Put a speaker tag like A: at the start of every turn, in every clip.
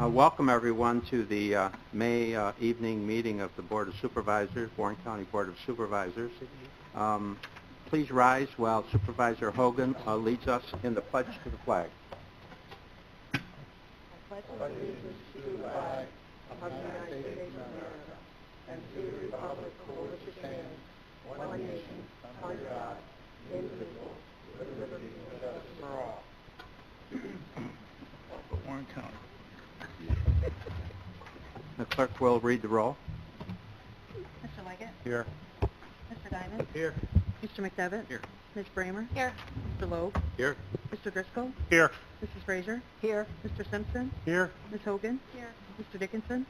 A: Welcome everyone to the May evening meeting of the Board of Supervisors, Warren County Board of Supervisors. Please rise while Supervisor Hogan leads us in the pledge to the flag. I pledge allegiance to the flag of the United States of America and to the republic for which it stands, one nation, under God, indivisible, with liberty and justice for all.
B: Warren County.
A: The clerk will read the roll.
C: Mr. Leggett?
A: Here.
C: Mr. Diamond?
A: Here.
C: Mr. McDevitt?
A: Here.
C: Ms. Bramer? Here. Mr. Loeb?
A: Here.
C: Mr. Driscoll?
B: Here.
C: Mrs. Frazier? Here. Mr. Simpson?
B: Here.
C: Ms. Hogan? Here. Mr. Dickinson?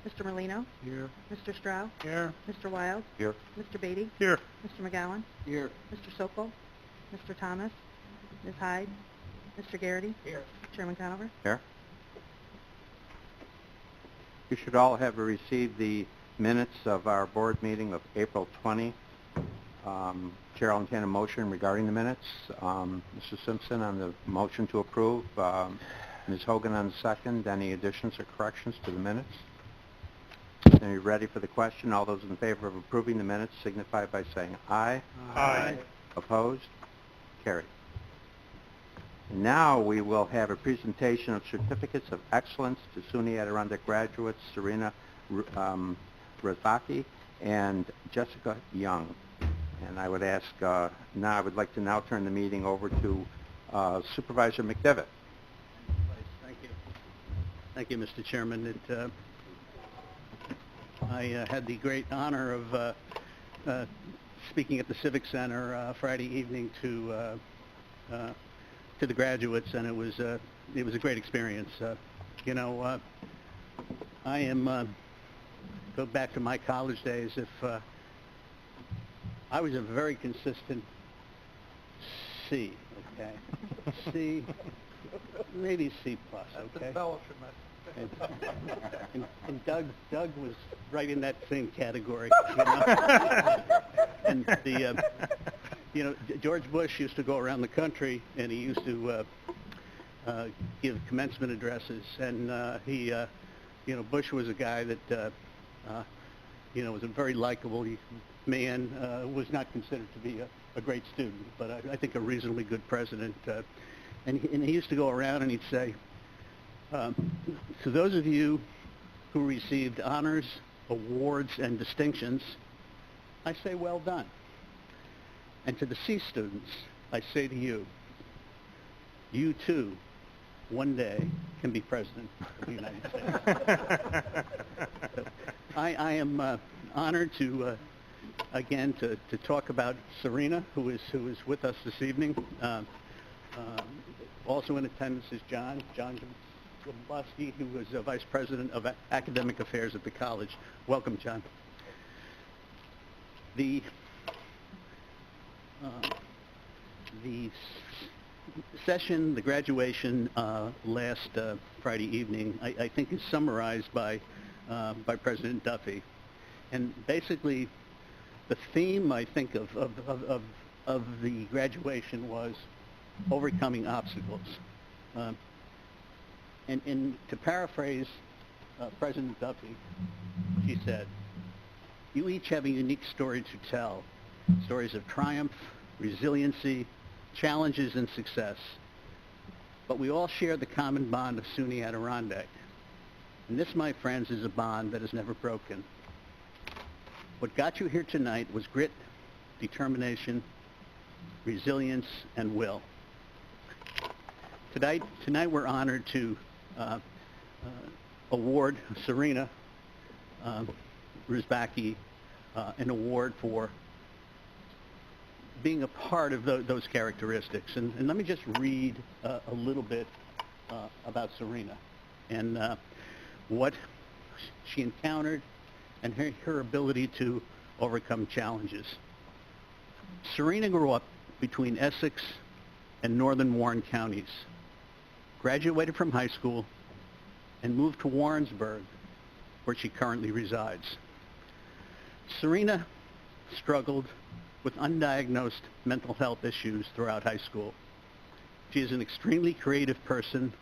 C: Mr. Merlino?
A: Here.
C: Mr. Strauss?
B: Here.
C: Mr. Wild?
A: Here.
C: Mr. Beatty?
B: Here.
C: Mr. McGowan?
A: Here.
C: Mr. Sokol? Mr. Thomas? Ms. Hyde? Mr. Garrity?
A: Here.
C: Chairman Conover?
A: Here. You should all have received the minutes of our board meeting of April 20. Chair will entertain a motion regarding the minutes. Mr. Simpson on the motion to approve. Ms. Hogan on the second. Any additions or corrections to the minutes? Are you ready for the question? All those in favor of approving the minutes signify by saying aye.
B: Aye.
A: Opposed? Carried. Now we will have a presentation of certificates of excellence to SUNY Adirondack graduates Serena Rozbaki and Jessica Young. And I would ask, I would like to now turn the meeting over to Supervisor McDevitt.
D: Thank you. Thank you, Mr. Chairman. I had the great honor of speaking at the Civic Center Friday evening to the graduates, and it was a great experience. I am go back to my college days. If I was a very consistent C, okay, C, maybe C plus, okay. And Doug was right in that same category. And George Bush used to go around the country, and he used to give commencement addresses. And Bush was a guy that, was a very likable man. Was not considered to be a great student, but I think a reasonably good president. And he used to go around and he'd say, to those of you who received honors, awards, and distinctions, I say well done. And to the C students, I say to you, you too, one day, can be president of the United States. So I am honored to, again, to talk about Serena, who is with us this evening. Also in attendance is John Jablowski, who is Vice President of Academic Affairs at the college. Welcome, John. The session, the graduation last Friday evening, I think is summarized by President Duffy. And basically, the theme, I think, of the graduation was overcoming obstacles. And to paraphrase President Duffy, she said, you each have a unique story to tell, stories of triumph, resiliency, challenges, and success. But we all share the common bond of SUNY Adirondack. And this, my friends, is a bond that is never broken. What got you here tonight was grit, determination, resilience, and will. Tonight we're honored to award Serena Rozbaki an award for being a part of those characteristics. And let me just read a little bit about Serena and what she encountered and her ability to overcome challenges. Serena grew up between Essex and northern Warren counties, graduated from high school, and moved to Warrensburg, where she currently resides. Serena struggled with undiagnosed mental health issues throughout high school. She is an extremely creative person,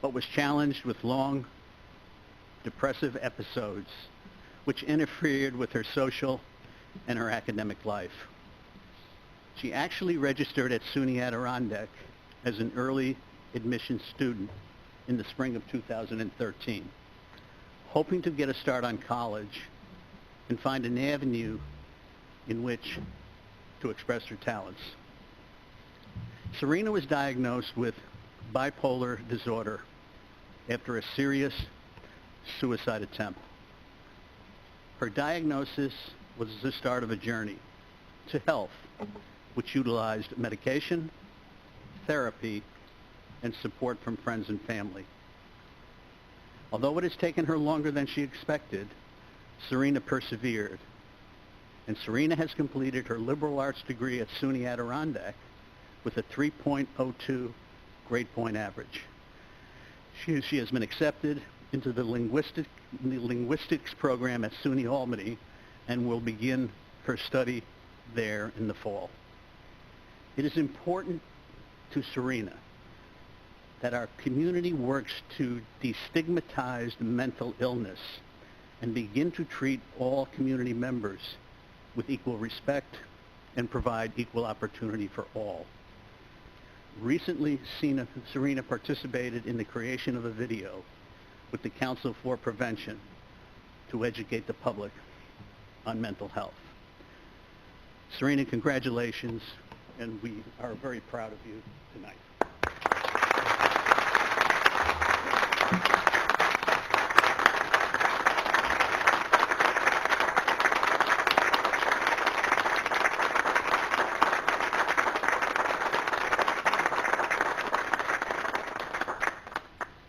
D: but was challenged with long, depressive episodes, which interfered with her social and her academic life. She actually registered at SUNY Adirondack as an early admission student in the spring of 2013, hoping to get a start on college and find an avenue in which to express her talents. Serena was diagnosed with bipolar disorder after a serious suicide attempt. Her diagnosis was the start of a journey to health, which utilized medication, therapy, and support from friends and family. Although it has taken her longer than she expected, Serena persevered, and Serena has completed her liberal arts degree at SUNY Adirondack with a 3.02 grade point average. She has been accepted into the linguistics program at SUNY Albany and will begin her study there in the fall. It is important to Serena that our community works to destigmatize mental illness and begin to treat all community members with equal respect and provide equal opportunity for all. Recently, Serena participated in the creation of a video with the Council for Prevention to educate the public on mental health. Serena, congratulations, and we are very proud of you tonight.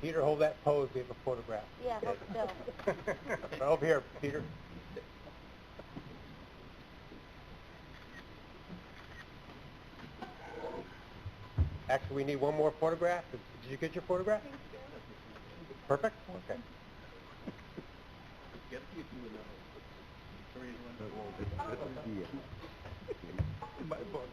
A: Peter, hold that pose. We have a photograph.
C: Yeah, hold still.
A: Over here, Peter. Actually, we need one more photograph. Did you get your photograph? Perfect? Okay. My book.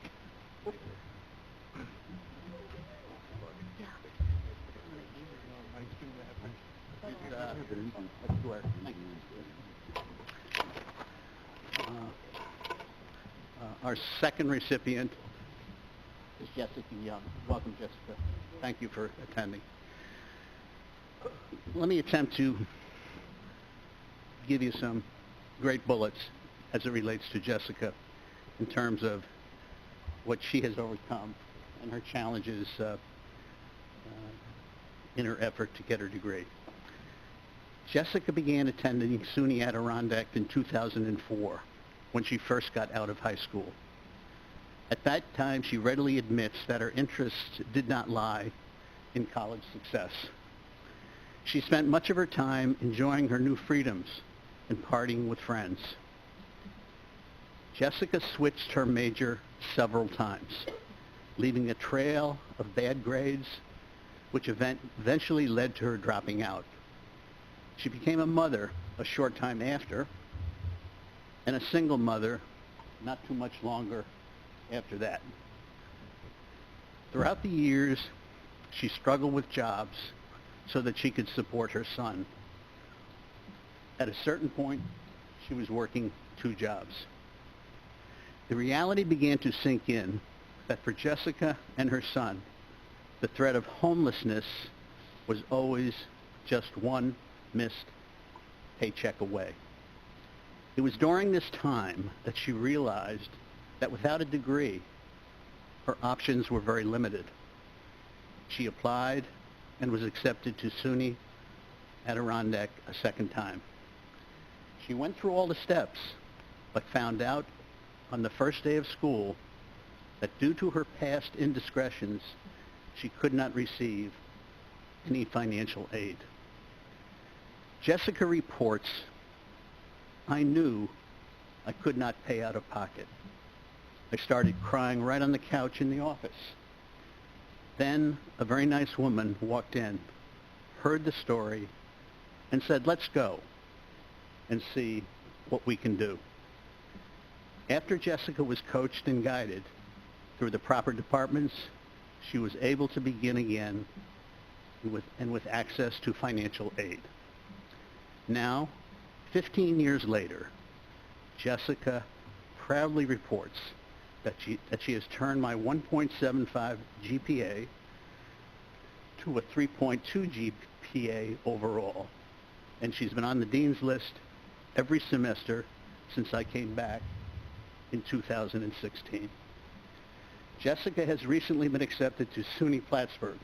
D: Our second recipient is Jessica Young. Welcome, Jessica. Thank you for attending. Let me attempt to give you some great bullets as it relates to Jessica in terms of what she has overcome and her challenges in her effort to get her degree. Jessica began attending SUNY Adirondack in 2004 when she first got out of high school. At that time, she readily admits that her interests did not lie in college success. She spent much of her time enjoying her new freedoms and partying with friends. Jessica switched her major several times, leaving a trail of bad grades, which eventually led to her dropping out. She became a mother a short time after, and a single mother not too much longer after that. Throughout the years, she struggled with jobs so that she could support her son. At a certain point, she was working 2 jobs. The reality began to sink in that for Jessica and her son, the threat of homelessness was always just one missed paycheck away. It was during this time that she realized that without a degree, her options were very limited. She applied and was accepted to SUNY Adirondack a second time. She went through all the steps, but found out on the first day of school that due to her past indiscretions, she could not receive any financial aid. Jessica reports, "I knew I could not pay out of pocket. I started crying right on the couch in the office. Then a very nice woman walked in, heard the story, and said, 'Let's go and see what we can do.' After Jessica was coached and guided through the proper departments, she was able to begin again and with access to financial aid. Now, 15 years later, Jessica proudly reports that she has turned my 1.75 GPA to a 3.2 GPA overall. And she's been on the Dean's List every semester since I came back in 2016. Jessica has recently been accepted to SUNY Plattsburgh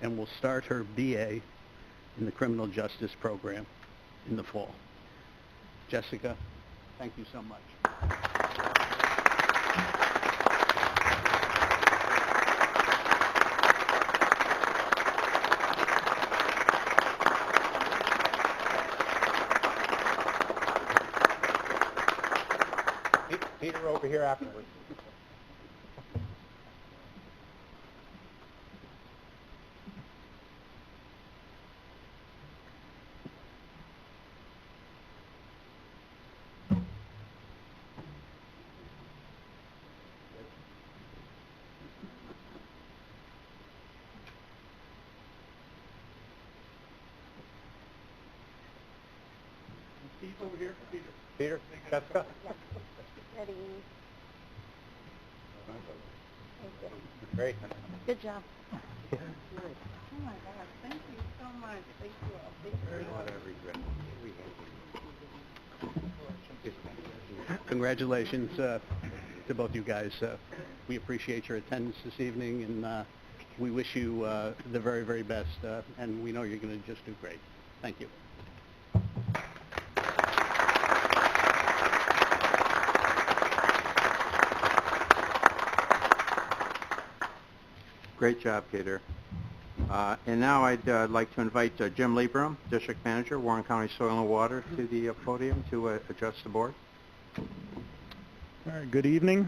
D: and will start her BA in the criminal justice program in the fall. Jessica, thank you so much.
A: Peter, over here afterwards.
D: Steve, over here.
A: Peter, Jessica.
C: Ready.
A: Great.
C: Good job.
B: Oh my God, thank you so much. Thank you all. Thank you.
D: Congratulations to both you guys. We appreciate your attendance this evening, and we wish you the very, very best, and we know you're going to just do great. Thank you.
A: Great job, Peter. And now I'd like to invite Jim Liebram, District Manager, Warren County Soil and Water, to the podium to address the board.
E: All right, good evening.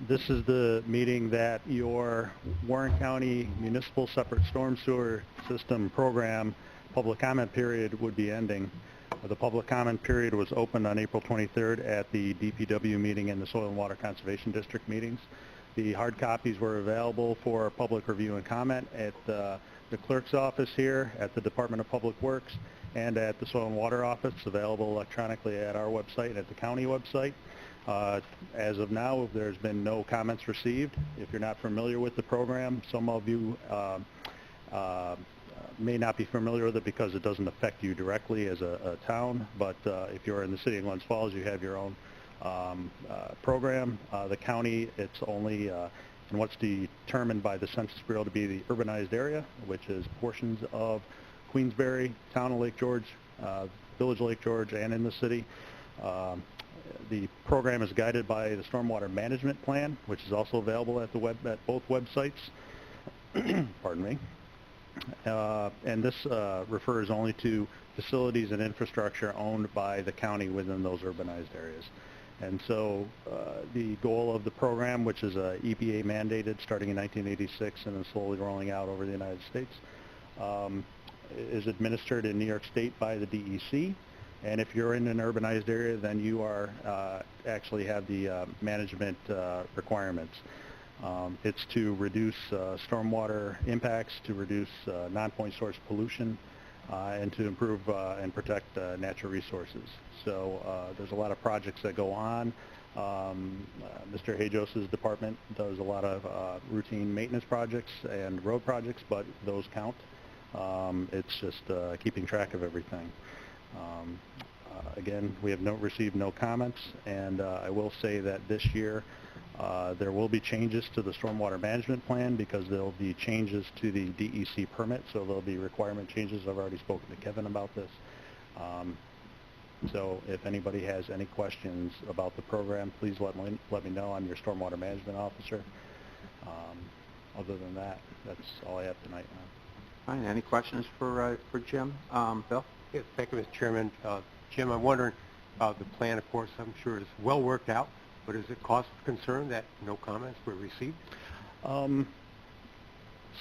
E: This is the meeting that your Warren County Municipal Separate Storm Sewer System Program public comment period would be ending. The public comment period was opened on April 23rd at the DPW meeting and the Soil and Water Conservation District meetings. The hard copies were available for public review and comment at the clerk's office here, at the Department of Public Works, and at the Soil and Water office, available electronically at our website and at the county website. As of now, there's been no comments received. If you're not familiar with the program, some of you may not be familiar with it because it doesn't affect you directly as a town, but if you're in the city of Glens Falls, you have your own program. The county, it's only in what's determined by the Census Bureau to be the urbanized area, which is portions of Queensbury, Town of Lake George, Village of Lake George, and in the city. The program is guided by the Stormwater Management Plan, which is also available at both websites. Pardon me. And this refers only to facilities and infrastructure owned by the county within those urbanized areas. And so the goal of the program, which is EPA mandated starting in 1986 and then slowly rolling out over the United States, is administered in New York State by the DEC. And if you're in an urbanized area, then you are actually have the management requirements. It's to reduce stormwater impacts, to reduce non-point source pollution, and to improve and protect natural resources. So there's a lot of projects that go on. Mr. Hajos's department does a lot of routine maintenance projects and road projects, but those count. It's just keeping track of everything. Again, we have received no comments, and I will say that this year there will be changes to the stormwater management plan because there will be changes to the DEC permit, so there will be requirement changes. I've already spoken to Kevin about this. So if anybody has any questions about the program, please let me know. I'm your stormwater management officer. Other than that, that's all I have tonight.
A: Fine. Any questions for Jim? Bill?
F: Yes, thank you, Mr. Chairman. Jim, I'm wondering, the plan, of course, I'm sure is well worked out, but is it cause of concern that no comments were received?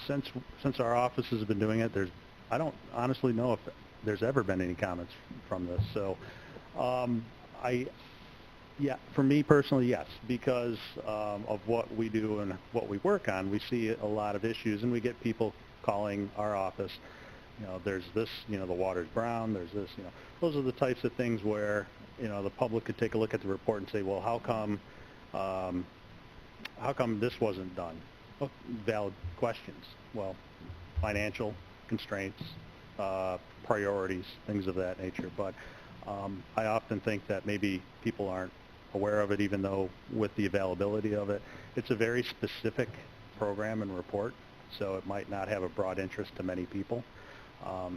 E: Since our office has been doing it, I don't honestly know if there's ever been any comments from this. So, yeah, for me personally, yes, because of what we do and what we work on, we see a lot of issues, and we get people calling our office, there's this, the water's brown, there's this, those are the types of things where, the public could take a look at the report and say, well, how come this wasn't done? Well, valid questions. Well, financial constraints, priorities, things of that nature. But I often think that maybe people aren't aware of it, even though with the availability of it, it's a very specific program and report, so it might not have a broad interest to many people.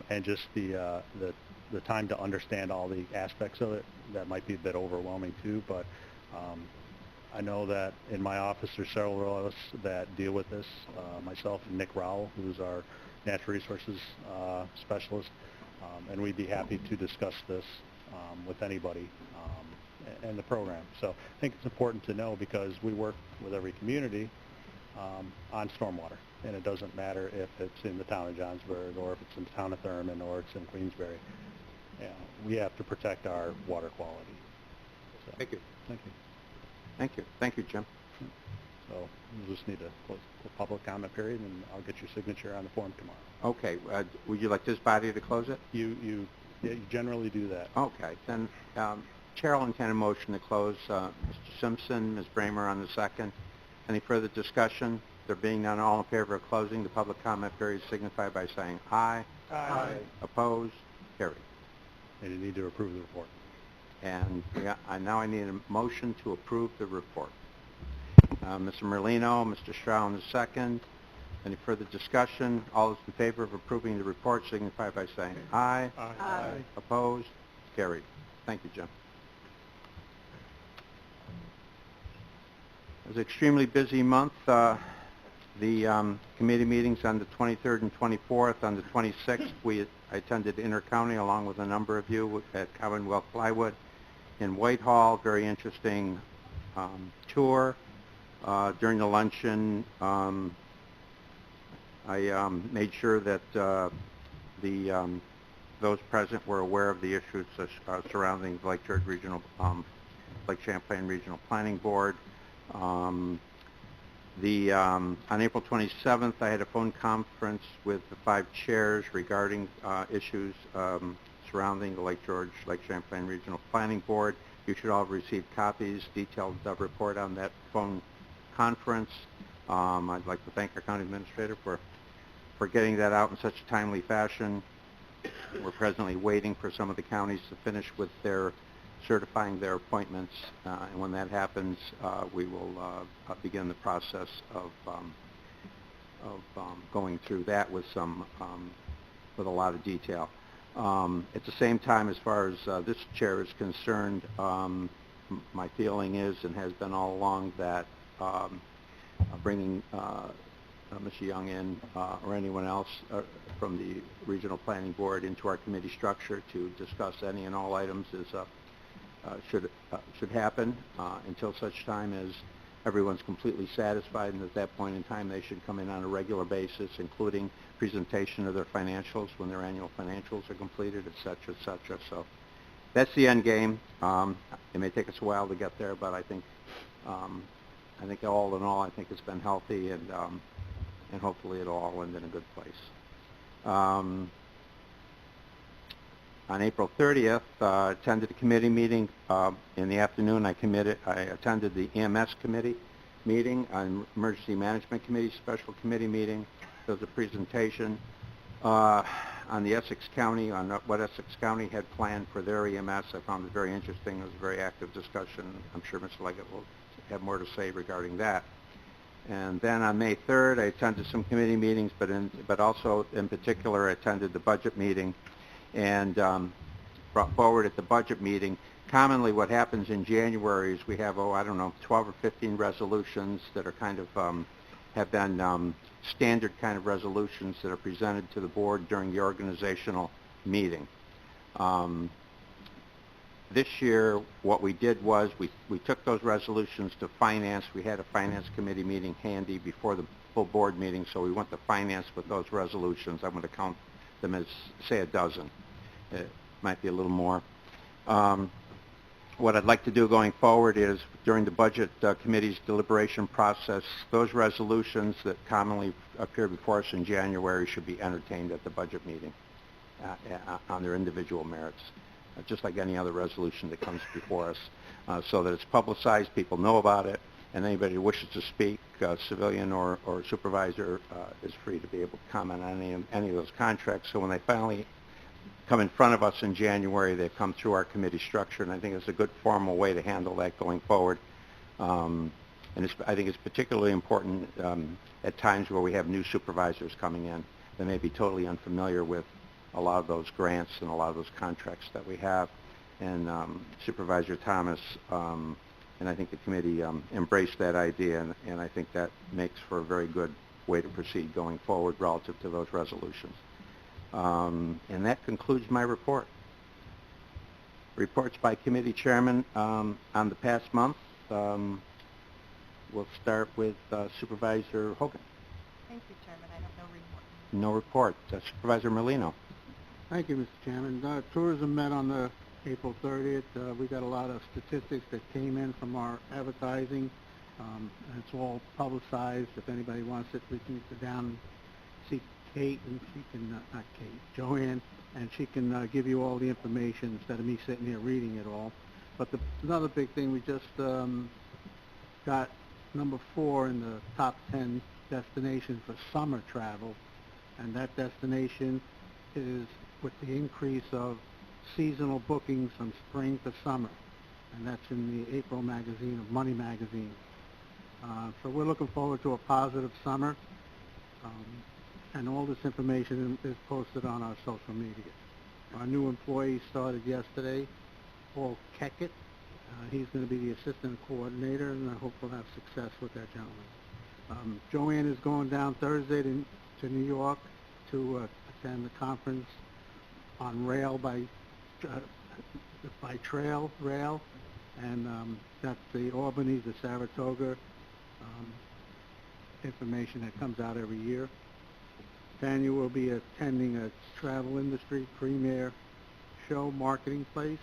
E: And just the time to understand all the aspects of it, that might be a bit overwhelming too. But I know that in my office there's several of us that deal with this. Myself and Nick Rowell, who's our natural resources specialist, and we'd be happy to discuss this with anybody and the program. So I think it's important to know because we work with every community on stormwater, and it doesn't matter if it's in the town of Johnsburg or if it's in the town of Thurman or it's in Queensbury. We have to protect our water quality. So,
F: Thank you.
E: Thank you.
A: Thank you. Thank you, Jim.
E: So we'll just need to close the public comment period, and I'll get your signature on the form tomorrow.
A: Okay. Would you like this body to close it?
E: You generally do that.
A: Okay. Then Chair will entertain a motion to close. Mr. Simpson, Ms. Bramer on the second. Any further discussion? There being none, all in favor of closing the public comment period signify by saying aye.
F: Aye.
A: Opposed? Carried.
E: And you need to approve the report.
A: And now I need a motion to approve the report. Mr. Merlino, Mr. Stroud on the second. Any further discussion? All those in favor of approving the report signify by saying aye.
F: Aye.
A: Opposed? Carried. Thank you, Jim. It was an extremely busy month. The committee meetings on the 23rd and 24th. On the 26th, I attended Intercounty along with a number of you at Commonwealth Plywood in Whitehall. Very interesting tour. During the luncheon, I made sure that those present were aware of the issues surrounding the Lake George Regional, Lake Champlain Regional Planning Board. On April 27th, I had a phone conference with the 5 chairs regarding issues surrounding the Lake George, Lake Champlain Regional Planning Board. You should all have received copies, detailed report on that phone conference. I'd like to thank our county administrator for getting that out in such a timely fashion. We're presently waiting for some of the counties to finish with their certifying their appointments, and when that happens, we will begin the process of going through that with with a lot of detail. At the same time, as far as this chair is concerned, my feeling is and has been all along that bringing Mr. Young in or anyone else from the Regional Planning Board into our committee structure to discuss any and all items is should happen until such time as everyone's completely satisfied, and at that point in time they should come in on a regular basis, including presentation of their financials when their annual financials are completed, et cetera, et cetera. So that's the end game. It may take us a while to get there, but I think all in all, I think it's been healthy, and hopefully it'll all end in a good place. On April 30th, attended a committee meeting. In the afternoon, I attended the EMS committee meeting, an emergency management committee special committee meeting. There was a presentation on the Essex County, on what Essex County had planned for their EMS. I found it very interesting. It was a very active discussion. I'm sure Mr. Leggett will have more to say regarding that. And then on May 3rd, I attended some committee meetings, but also in particular, I attended the budget meeting and brought forward at the budget meeting. Commonly what happens in January is we have, 12 or 15 resolutions that are kind of, have been standard kind of resolutions that are presented to the board during the organizational meeting. This year, what we did was we took those resolutions to finance. We had a finance committee meeting handy before the full board meeting, so we went to finance with those resolutions. I'm going to count them as, say, a dozen. It might be a little more. what I'd like to do going forward is, during the Budget Committee's deliberation process, those resolutions that commonly appear before us in January should be entertained at the budget meeting on their individual merits, just like any other resolution that comes before us, so that it's publicized, people know about it, and anybody who wishes to speak, civilian or supervisor, is free to be able to comment on any of those contracts. So when they finally come in front of us in January, they've come through our committee structure, and I think it's a good formal way to handle that going forward. And I think it's particularly important at times where we have new supervisors coming in that may be totally unfamiliar with a lot of those grants and a lot of those contracts that we have. And Supervisor Thomas and I think the committee embraced that idea, and I think that makes for a very good way to proceed going forward relative to those resolutions. And that concludes my report. Reports by committee chairman on the past month. We'll start with Supervisor Hogan.
B: Thank you, Chairman. I have no report.
A: No report. Supervisor Merlino.
G: Thank you, Mr. Chairman. Tourism met on the April 30th. We got a lot of statistics that came in from our advertising. And it's all publicized. If anybody wants it, we can go down and see Kate, and she can, not Kate, Joanne, and she can give you all the information instead of me sitting here reading it all. But another big thing, we just got number 4 in the top 10 destinations for summer travel, and that destination is with the increase of seasonal bookings from spring to summer, and that's in the April magazine of Money Magazine. So we're looking forward to a positive summer, and all this information is posted on our social media. Our new employee started yesterday, Paul Keckett. He's going to be the assistant coordinator, and I hope we'll have success with that gentleman. Joanne is going down Thursday to New York to attend the conference on rail by rail, and that's the Albany to Saratoga information that comes out every year. Daniel will be attending a travel industry premier show marketing place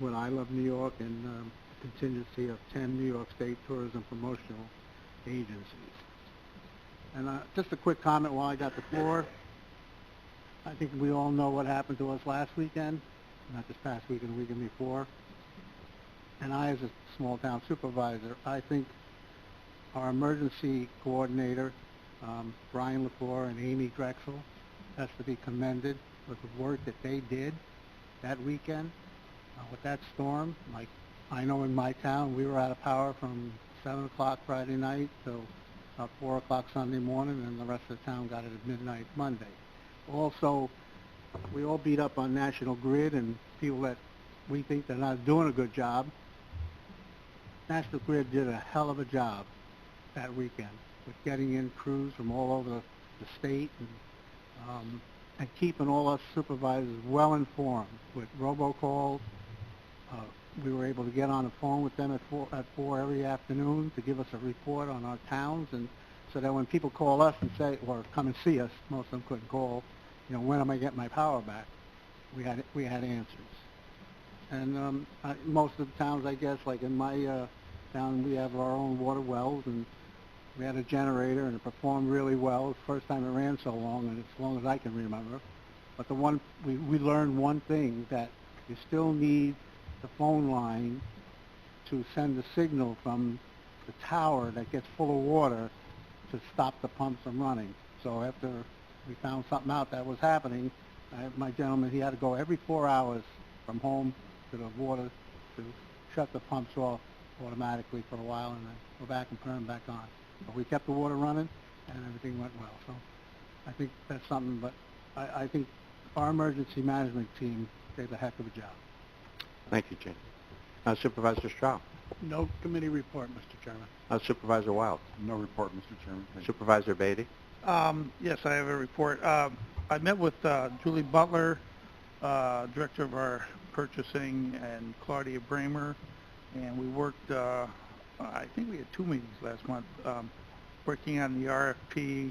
G: with I Love New York and a contingency of 10 New York State tourism promotional agencies. And just a quick comment while I got the floor. I think we all know what happened to us last weekend, not this past weekend, the weekend before. And I, as a small town supervisor, I think our emergency coordinator, Brian LaFleur and Amy Drexel, has to be commended with the work that they did that weekend with that storm. Like, I know in my town we were out of power from 7 o'clock Friday night till about 4 o'clock Sunday morning, and the rest of the town got it at midnight Monday. Also, we all beat up on National Grid and people that we think they're not doing a good job. National Grid did a hell of a job that weekend with getting in crews from all over the state and keeping all us supervisors well informed with robocalls. We were able to get on the phone with them at 4 every afternoon to give us a report on our towns, and so that when people call us and say, or come and see us, most of them couldn't call, you know, when am I getting my power back? We had answers. And most of the towns, I guess, like in my town, we have our own water wells, and we had a generator, and it performed really well. It's the first time it ran so long, and as long as I can remember. But we learned one thing, that you still need the phone line to send the signal from the tower that gets full of water to stop the pumps from running. So after we found something out that was happening, my gentleman, he had to go every 4 hours from home to the water to shut the pumps off automatically for a while, and then go back and turn them back on. But we kept the water running, and everything went well. So I think that's something, but I think our emergency management team did a heck of a job.
A: Thank you, Gene. Supervisor Straub.
G: No committee report, Mr. Chairman.
A: Supervisor Wild.
H: No report, Mr. Chairman.
A: Supervisor Beatty.
I: Yes, I have a report. I met with Julie Butler, director of our purchasing, and Claudia Bramer, and we worked, I think we had 2 meetings last month, working on the RFP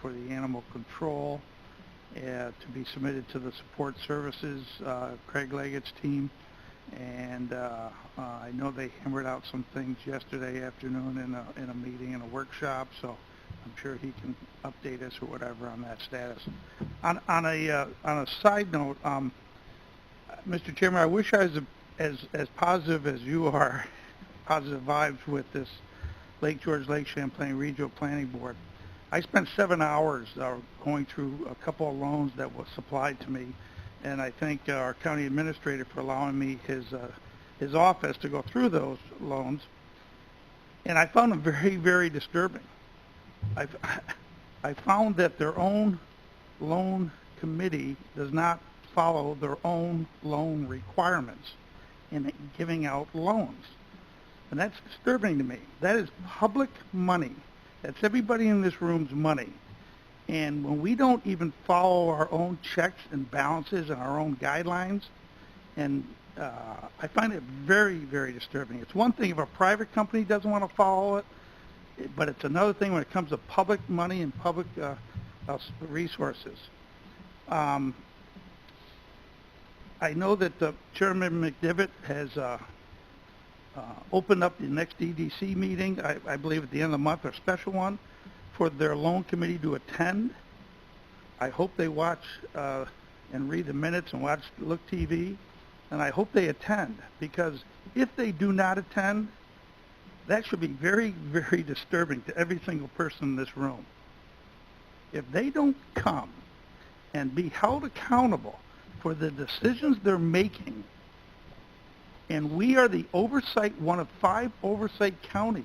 I: for the animal control to be submitted to the support services, Craig Leggett's team. And I know they hammered out some things yesterday afternoon in a meeting, in a workshop, so I'm sure he can update us or whatever on that status. On a side note, Mr. Chairman, I wish I was as positive as you are, positive vibes with this Lake George Lake Champlain Regional Planning Board. I spent 7 hours going through a couple of loans that were supplied to me, and I thank our county administrator for allowing me his office to go through those loans, and I found them very, very disturbing. I found that their own loan committee does not follow their own loan requirements in giving out loans. And that's disturbing to me. That is public money. That's everybody in this room's money. And when we don't even follow our own checks and balances and our own guidelines, and I find it very, very disturbing. It's one thing if a private company doesn't want to follow it, but it's another thing when it comes to public money and public resources. I know that Chairman McDivitt has opened up the next EDC meeting, I believe at the end of the month, a special one, for their loan committee to attend. I hope they watch and read the minutes and look TV, and I hope they attend, because if they do not attend, that should be very, very disturbing to every single person in this room. If they don't come and be held accountable for the decisions they're making, and we are the oversight, one of 5 oversight counties,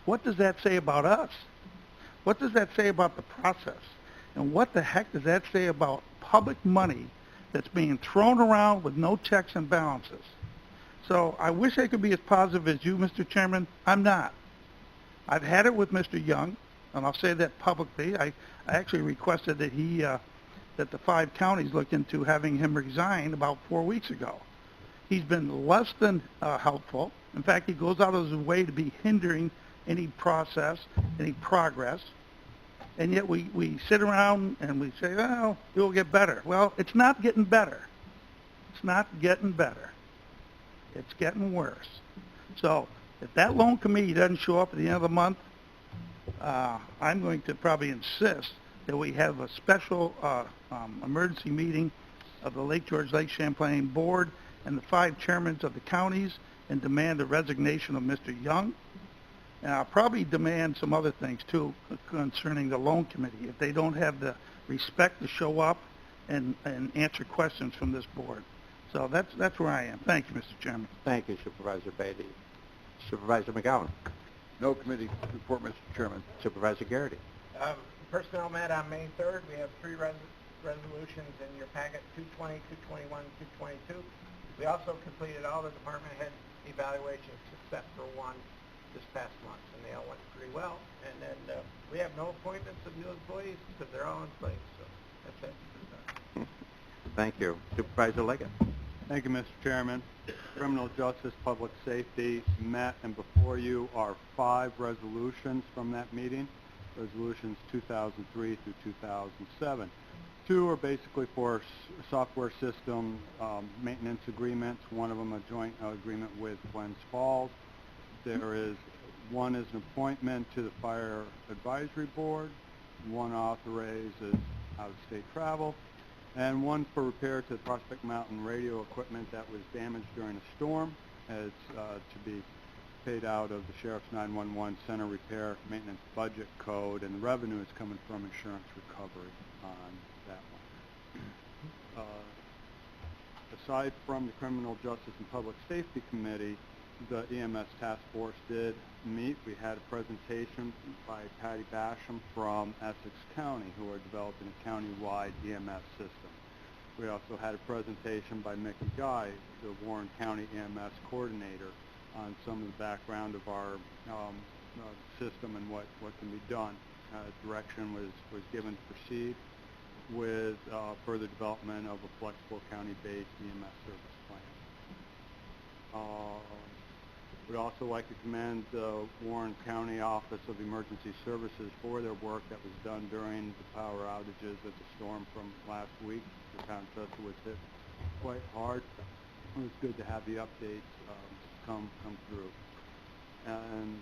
I: what does that say about us? What does that say about the process? And what the heck does that say about public money that's being thrown around with no checks and balances? So I wish I could be as positive as you, Mr. Chairman. I'm not. I've had it with Mr. Young, and I'll say that publicly. I actually requested that that the 5 counties look into having him resign about 4 weeks ago. He's been less than helpful. In fact, he goes out of his way to be hindering any process, any progress. And yet we sit around and we say, oh, it'll get better. Well, it's not getting better. It's not getting better. It's getting worse. So if that loan committee doesn't show up at the end of the month, I'm going to probably insist that we have a special emergency meeting of the Lake George Lake Champlain Board and the 5 chairmen of the counties and demand the resignation of Mr. Young. And I'll probably demand some other things too concerning the loan committee if they don't have the respect to show up and answer questions from this board. So that's where I am. Thank you, Mr. Chairman.
A: Thank you, Supervisor Beatty. Supervisor McGowan.
H: No committee report, Mr. Chairman.
A: Supervisor Garrity.
J: Personnel met on May 3rd. We have 3 resolutions in your packet, 220, 221, 222. We also completed all the department head evaluations except for one this past month, and they all went pretty well. And then we have no appointments of new employees because they're all in place. So that's it.
A: Thank you. Supervisor Leggett.
K: Thank you, Mr. Chairman. Criminal Justice Public Safety met, and before you are 5 resolutions from that meeting, resolutions 2003 through 2007. 2 are basically for software system maintenance agreements. One of them a joint agreement with Glens Falls. There is one is an appointment to the Fire Advisory Board. One authorizes out-of-state travel. And one for repair to the Prospect Mountain radio equipment that was damaged during a storm. It's to be paid out of the Sheriff's 911 Center Repair Maintenance Budget Code, and the revenue is coming from insurance recovery on that one. Aside from the Criminal Justice and Public Safety Committee, the EMS Task Force did meet. We had a presentation by Patty Basham from Essex County, who are developing a county-wide EMS system. We also had a presentation by Mickey Guy, the Warren County EMS coordinator, on some of the background of our system and what can be done. Direction was given to proceed with further development of a flexible county-based EMS service plan. We'd also like to commend the Warren County Office of Emergency Services for their work that was done during the power outages of the storm from last week. The town was hit quite hard. it was good to have the updates come through. And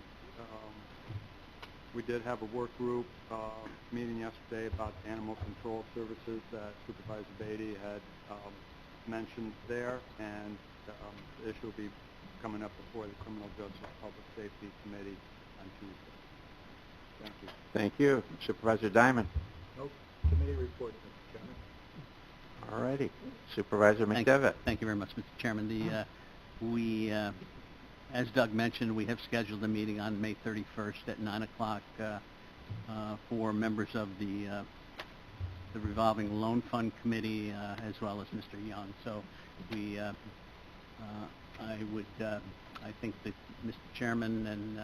K: we did have a work group meeting yesterday about animal control services that Supervisor Beatty had mentioned there, and the issue will be coming up before the Criminal Justice Public Safety Committee on Tuesday. Thank you.
A: Thank you. Supervisor Diamond.
F: No committee report, Mr. Chairman.
A: All righty. Supervisor
D: Thank
A: McDevitt.
D: you very much, Mr. Chairman. As Doug mentioned, we have scheduled a meeting on May 31st at 9 o'clock for members of the Revolving Loan Fund Committee as well as Mr. Young. So I think that Mr. Chairman and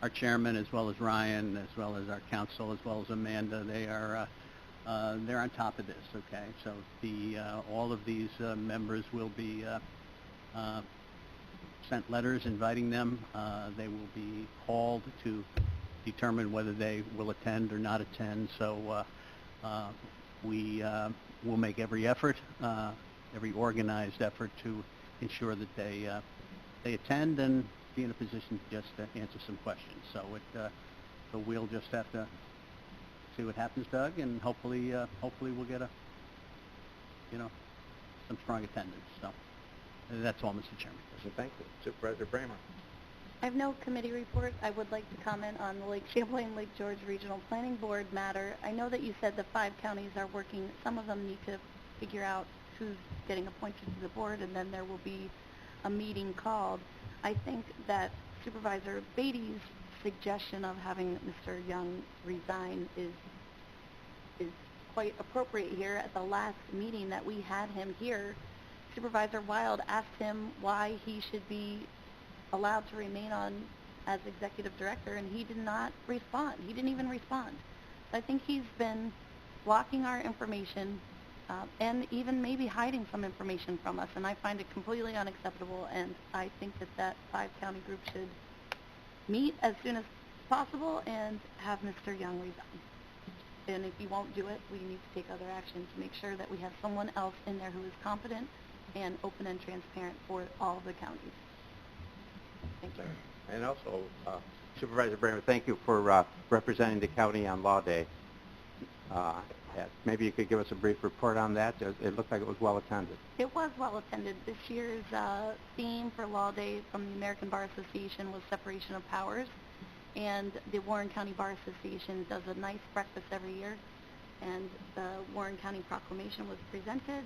D: our chairman, as well as Ryan, as well as our counsel, as well as Amanda, they're on top of this. Okay, so all of these members will be sent letters inviting them. They will be called to determine whether they will attend or not attend. So we will make every effort, every organized effort to ensure that they attend and be in a position to just answer some questions. So we'll just have to see what happens, Doug, and hopefully we'll get some strong attendance. So that's all, Mr. Chairman.
A: Thank you. Supervisor Bramer.
L: I have no committee report. I would like to comment on the Lake Champlain, Lake George Regional Planning Board matter. I know that you said the 5 counties are working. Some of them need to figure out who's getting appointed to the board, and then there will be a meeting called. I think that Supervisor Beatty's suggestion of having Mr. Young resign is quite appropriate here. At the last meeting that we had him here, Supervisor Wild asked him why he should be allowed to remain on as executive director, and he did not respond. He didn't even respond. So I think he's been blocking our information and even maybe hiding some information from us, and I find it completely unacceptable, and I think that 5-county group should meet as soon as possible and have Mr. Young resign. And if he won't do it, we need to take other action to make sure that we have someone else in there who is competent and open and transparent for all of the counties. Thank you.
A: And also, Supervisor Bramer, thank you for representing the county on Law Day. Maybe you could give us a brief report on that. It looked like it was well attended.
L: It was well attended. This year's theme for Law Day from the American Bar Association was separation of powers. And the Warren County Bar Association does a nice breakfast every year. And the Warren County Proclamation was presented,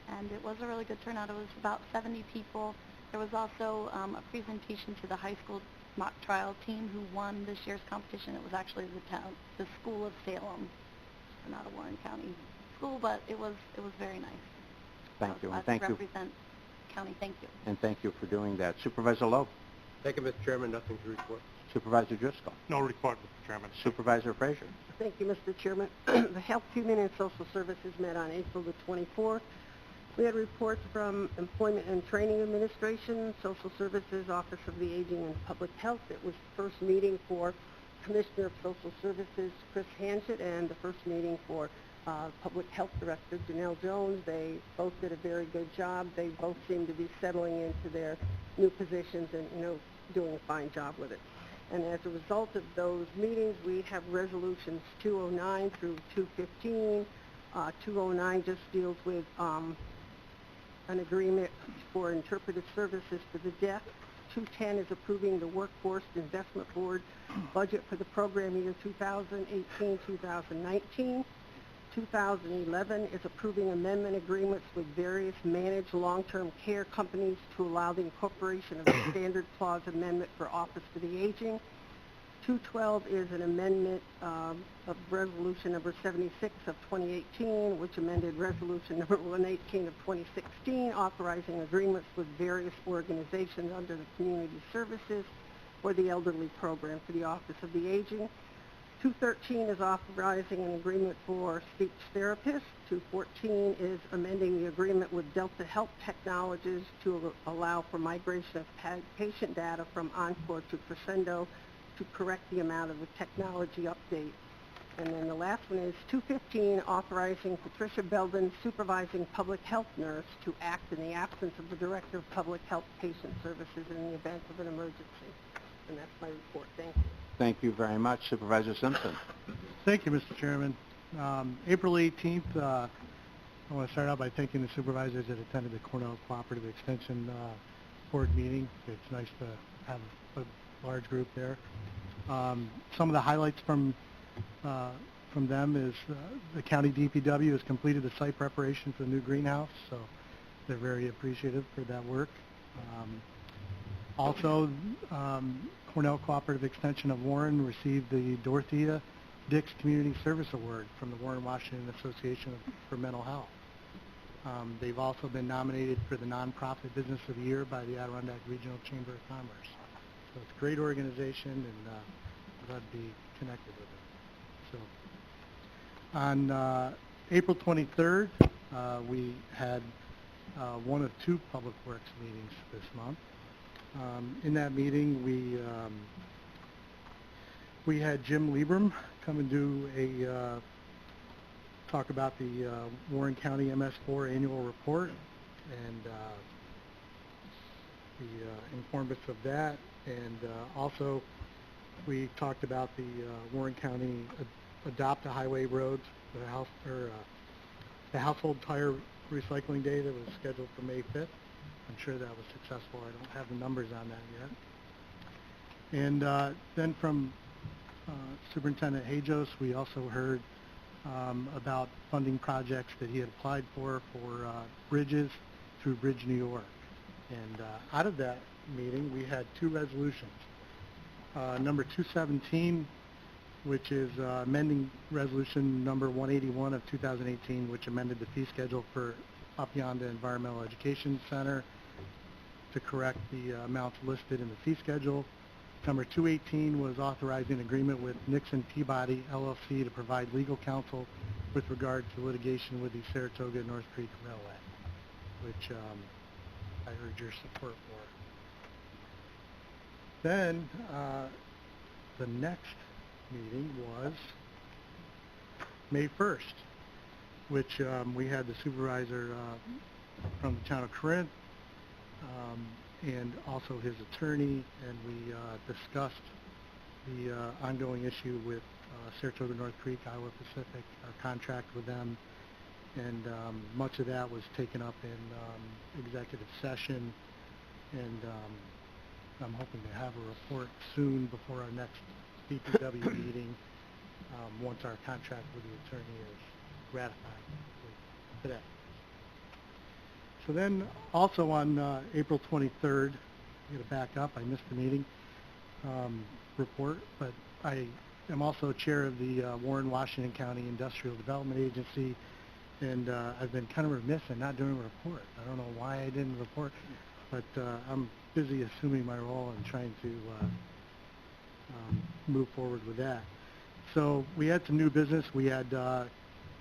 L: and it was a really good turnout. It was about 70 people. There was also a presentation to the high school mock trial team who won this year's competition. It was actually the School of Salem, not a Warren County school, but it was very nice.
A: Thank you.
L: And
A: thank you.
L: Represent county. Thank you.
A: And thank you for doing that. Supervisor Loeb.
F: Thank you, Mr. Chairman. Nothing to report.
A: Supervisor Driscoll.
K: No report, Mr. Chairman.
A: Supervisor Frazier.
B: Thank you, Mr. Chairman. The Health, Human, and Social Services met on April the 24th. We had reports from Employment and Training Administration, Social Services, Office of the Aging, and Public Health. It was the first meeting for Commissioner of Social Services, Chris Hanchett, and the first meeting for Public Health Director, Janelle Jones. They both did a very good job. They both seem to be settling into their new positions and, doing a fine job with it. And as a result of those meetings, we have resolutions 209 through 215. 209 just deals with an agreement for interpretive services for the deaf. 210 is approving the Workforce Investment Board budget for the program year 2018-2019. 2011 is approving amendment agreements with various managed long-term care companies to allow the incorporation of a standard clause amendment for Office for the Aging. 212 is an amendment of Resolution number 76 of 2018, which amended Resolution number 118 of 2016, authorizing agreements with various organizations under the Community Services for the Elderly Program for the Office of the Aging. 213 is authorizing an agreement for speech therapists. 214 is amending the agreement with Delta Health Technologies to allow for migration of patient data from Encore to Crescendo to correct the amount of the technology update. And then the last one is 215, authorizing Patricia Belden, supervising public health nurse, to act in the absence of the Director of Public Health Patient Services in the event of an emergency. And that's my report. Thank you.
A: Thank you very much. Supervisor Simpson.
G: Thank you, Mr. Chairman. April 18th, I want to start out by thanking the supervisors that attended the Cornell Cooperative Extension Board meeting. It's nice to have a large group there. Some of the highlights from them is the county DPW has completed the site preparation for the new greenhouse, so they're very appreciative for that work. Also, Cornell Cooperative Extension of Warren received the Dorothea Dix Community Service Award from the Warren Washington Association for Mental Health. They've also been nominated for the Nonprofit Business of the Year by the Adirondack Regional Chamber of Commerce. So it's a great organization, and I'm glad to be connected with them. So on April 23rd, we had one of two Public Works meetings this month. In that meeting, we had Jim Liebram come and do a talk about the Warren County MS4 annual report, and he informed us of that. And also, we talked about the Warren County Adopt a Highway Roads, the Household Tire Recycling Day that was scheduled for May 5th. I'm sure that was successful. I don't have the numbers on that yet. And then from Superintendent Hajos, we also heard about funding projects that he had applied for bridges through Bridge New York. And out of that meeting, we had two resolutions. Number 217, which is amending resolution number 181 of 2018, which amended the fee schedule for Up Yonda Environmental Education Center to correct the amounts listed in the fee schedule. Number 218 was authorizing agreement with Nixon Peabody LLC to provide legal counsel with regard to litigation with the Saratoga North Creek Railway, which I urge your support for. Then the next meeting was May 1st, which we had the supervisor from the town of Corinth and also his attorney, and we discussed the ongoing issue with Saratoga North Creek, Iowa Pacific, our contract with them, and much of that was taken up in executive session, and I'm hoping to have a report soon before our next DPW meeting once our contract with the attorney is ratified today. So then also on April 23rd, I'm going to back up, I missed the meeting report, but I am also chair of the Warren Washington County Industrial Development Agency, and I've been kind of remiss in not doing a report. I don't know why I didn't report, but I'm busy assuming my role and trying to move forward with that. So we had some new business. We had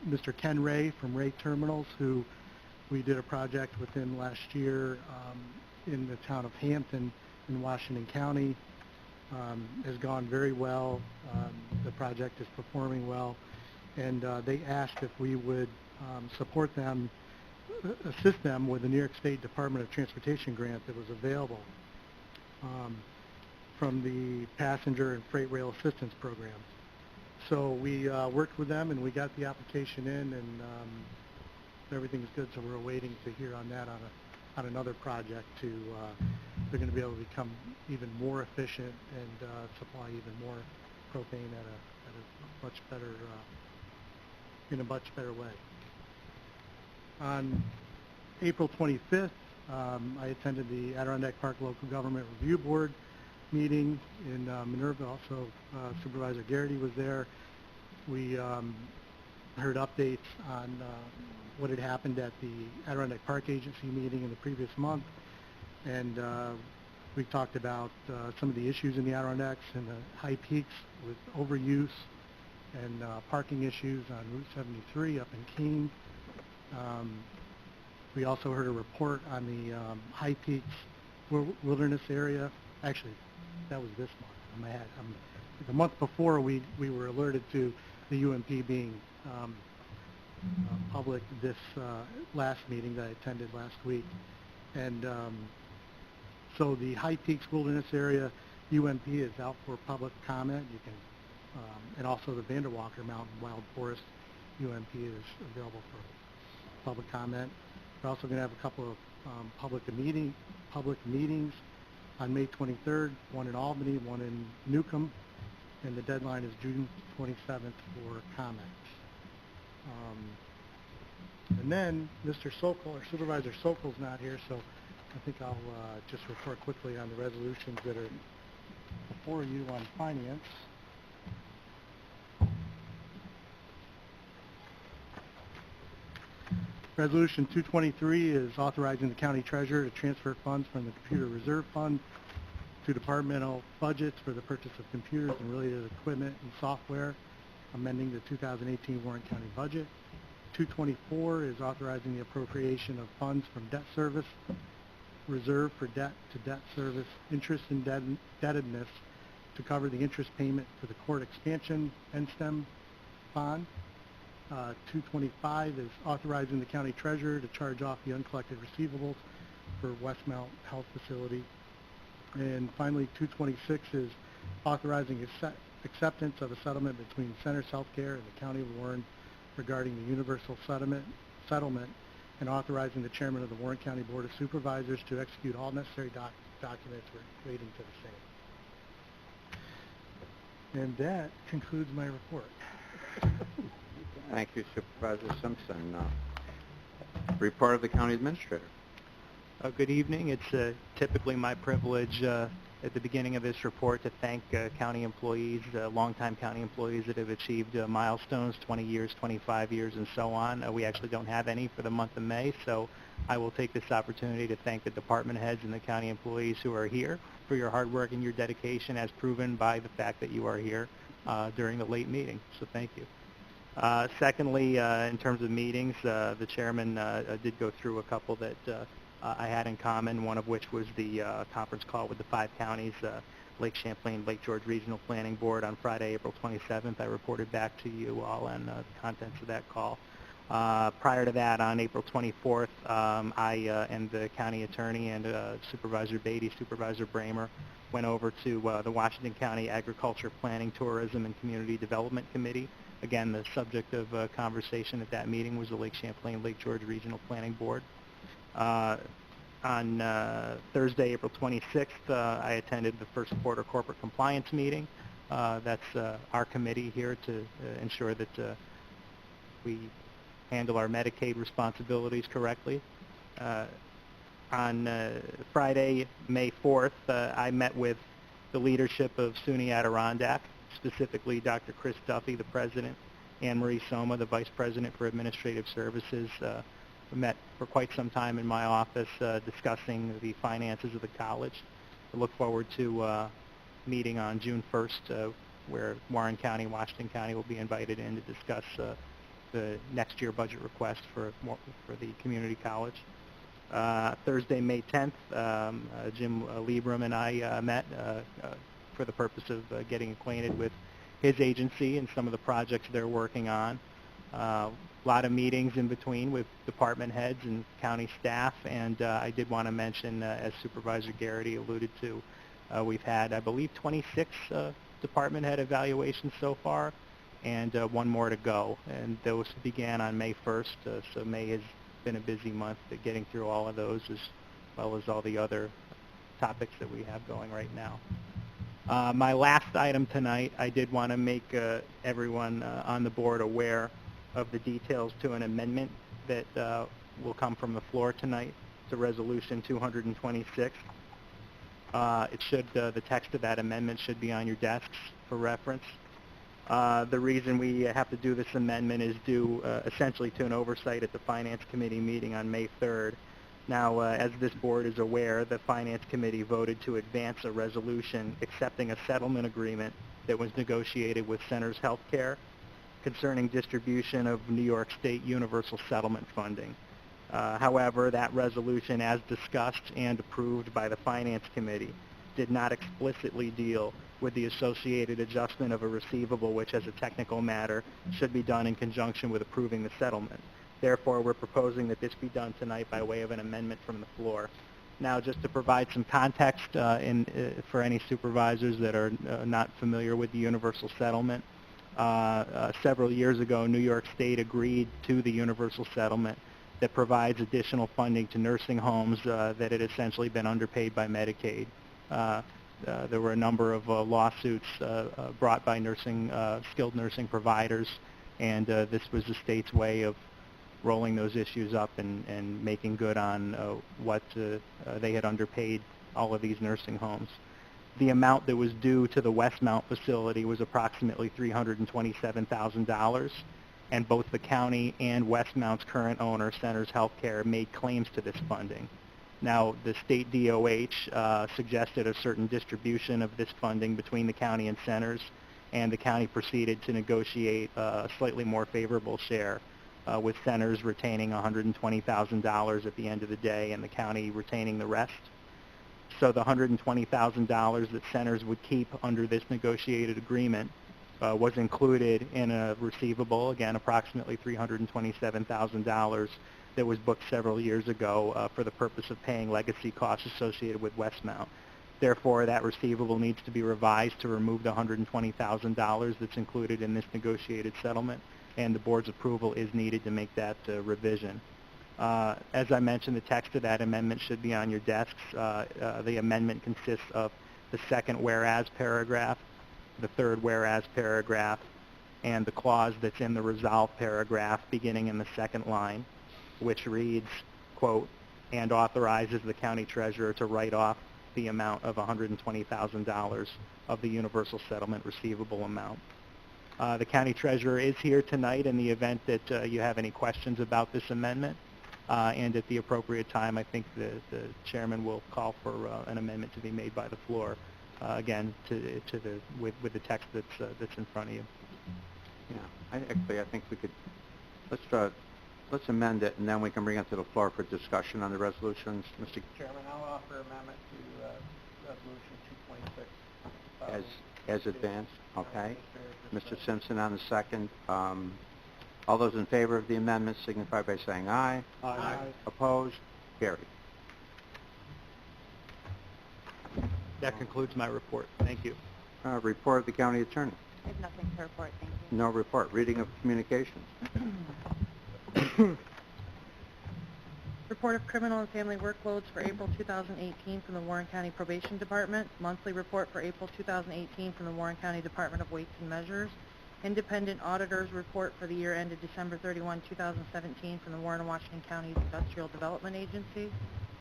G: Mr. Ken Ray from Ray Terminals, who we did a project with him last year in the town of Hampton in Washington County. Has gone very well. The project is performing well, and they asked if we would support them, assist them with the New York State Department of Transportation grant that was available from the Passenger and Freight Rail Assistance Program. So we worked with them, and we got the application in, and everything's good. So we're waiting to hear on that on another project. They're going to be able to become even more efficient and supply even more propane at a much better in a much better way. On April 25th, I attended the Adirondack Park Local Government Review Board meeting in Minerva. Also, Supervisor Garrity was there. We heard updates on what had happened at the Adirondack Park Agency meeting in the previous month, and we talked about some of the issues in the Adirondacks and the high peaks with overuse and parking issues on Route 73 up in Keene. We also heard a report on the high peaks wilderness area. Actually, that was this month. The month before, we were alerted to the UMP being public this last meeting that I attended last week. And so the High Peaks Wilderness Area UMP is out for public comment. You can, and also the Vanderwalker Mountain Wild Forest UMP is available for public comment. We're also going to have a couple of public meetings on May 23rd, one in Albany, one in Newcomb, and the deadline is June 27th for comments. And then Mr. Sokol, or Supervisor Sokol's not here, so I think I'll just refer quickly on the resolutions that are before you on finance. Resolution 223 is authorizing the county treasurer to transfer funds from the computer reserve fund to departmental budgets for the purchase of computers and related equipment and software, amending the 2018 Warren County budget. 224 is authorizing the appropriation of funds from debt service reserve for debt to debt service interest indebtedness to cover the interest payment to the court expansion NSTEM bond. 225 is authorizing the county treasurer to charge off the uncollected receivables for Westmount Health Facility. And finally, 226 is authorizing acceptance of a settlement between Centers Healthcare and the County of Warren regarding the universal settlement and authorizing the chairman of the Warren County Board of Supervisors to execute all necessary documents relating to the same. And that concludes my report.
A: Thank you, Supervisor Simpson. Report of the County Administrator.
M: Good evening. It's typically my privilege at the beginning of this report to thank county employees, longtime county employees that have achieved milestones, 20 years, 25 years, and so on. We actually don't have any for the month of May, so I will take this opportunity to thank the department heads and the county employees who are here for your hard work and your dedication as proven by the fact that you are here during the late meeting, so thank you. Secondly, in terms of meetings, the chairman did go through a couple that I had in common, one of which was the conference call with the 5 counties, Lake Champlain, Lake George Regional Planning Board on Friday, April 27th. I reported back to you all on the contents of that call. Prior to that, on April 24th, I and the county attorney and Supervisor Beatty, Supervisor Bramer, went over to the Washington County Agriculture, Planning, Tourism, and Community Development Committee. Again, the subject of conversation at that meeting was the Lake Champlain, Lake George Regional Planning Board. On Thursday, April 26th, I attended the first quarter corporate compliance meeting. That's our committee here to ensure that we handle our Medicaid responsibilities correctly. On Friday, May 4th, I met with the leadership of SUNY Adirondack, specifically Dr. Chris Duffy, the president, Anne Marie Soma, the vice president for administrative services. We met for quite some time in my office discussing the finances of the college. I look forward to meeting on June 1st where Warren County, Washington County will be invited in to discuss the next year budget request for the community college. Thursday, May 10th, Jim Liebram and I met for the purpose of getting acquainted with his agency and some of the projects they're working on. A lot of meetings in between with department heads and county staff, and I did want to mention, as Supervisor Garrity alluded to, we've had, I believe, 26 department head evaluations so far, and one more to go. And those began on May 1st, so May has been a busy month getting through all of those, as well as all the other topics that we have going right now. My last item tonight, I did want to make everyone on the board aware of the details to an amendment that will come from the floor tonight to Resolution 226. The text of that amendment should be on your desks for reference. The reason we have to do this amendment is due essentially to an oversight at the Finance Committee meeting on May 3rd. Now, as this board is aware, the Finance Committee voted to advance a resolution accepting a settlement agreement that was negotiated with Centers Healthcare concerning distribution of New York State Universal Settlement funding. However, that resolution, as discussed and approved by the Finance Committee, did not explicitly deal with the associated adjustment of a receivable, which as a technical matter should be done in conjunction with approving the settlement. Therefore, we're proposing that this be done tonight by way of an amendment from the floor. Now, just to provide some context for any supervisors that are not familiar with the universal settlement, several years ago, New York State agreed to the universal settlement that provides additional funding to nursing homes that had essentially been underpaid by Medicaid. There were a number of lawsuits brought by skilled nursing providers, and this was the state's way of rolling those issues up and making good on what they had underpaid all of these nursing homes. The amount that was due to the Westmount facility was approximately $327,000, and both the county and Westmount's current owner, Centers Healthcare, made claims to this funding. Now, the state DOH suggested a certain distribution of this funding between the county and Centers, and the county proceeded to negotiate a slightly more favorable share, with Centers retaining $120,000 at the end of the day and the county retaining the rest. So the $120,000 that Centers would keep under this negotiated agreement was included in a receivable, again, approximately $327,000, that was booked several years ago for the purpose of paying legacy costs associated with Westmount. Therefore, that receivable needs to be revised to remove the $120,000 that's included in this negotiated settlement, and the board's approval is needed to make that revision. As I mentioned, the text of that amendment should be on your desks. The amendment consists of the second whereas paragraph, the third whereas paragraph, and the clause that's in the resolve paragraph beginning in the second line, which reads, quote, and authorizes the county treasurer to write off the amount of $120,000 of the universal settlement receivable amount. The county treasurer is here tonight in the event that you have any questions about this amendment. And at the appropriate time, I think the chairman will call for an amendment to be made by the floor, again, with the text that's in front of you.
A: Yeah, I think we could, let's amend it, and then we can bring it to the floor for discussion on the resolutions. Mr.
J: Chairman, I'll offer amendment to Resolution 226.
A: As advanced, okay. Mr. Simpson on the second. All those in favor of the amendment signify by saying aye.
J: Aye.
A: Opposed? Carried.
M: That concludes my report. Thank you.
A: Report of the county attorney.
C: I have nothing to report, thank you.
A: No report. Reading of communications.
C: Report of criminal and family workloads for April 2018 from the Warren County Probation Department. Monthly report for April 2018 from the Warren County Department of Weights and Measures. Independent auditor's report for the year ended December 31, 2017 from the Warren and Washington County Industrial Development Agency.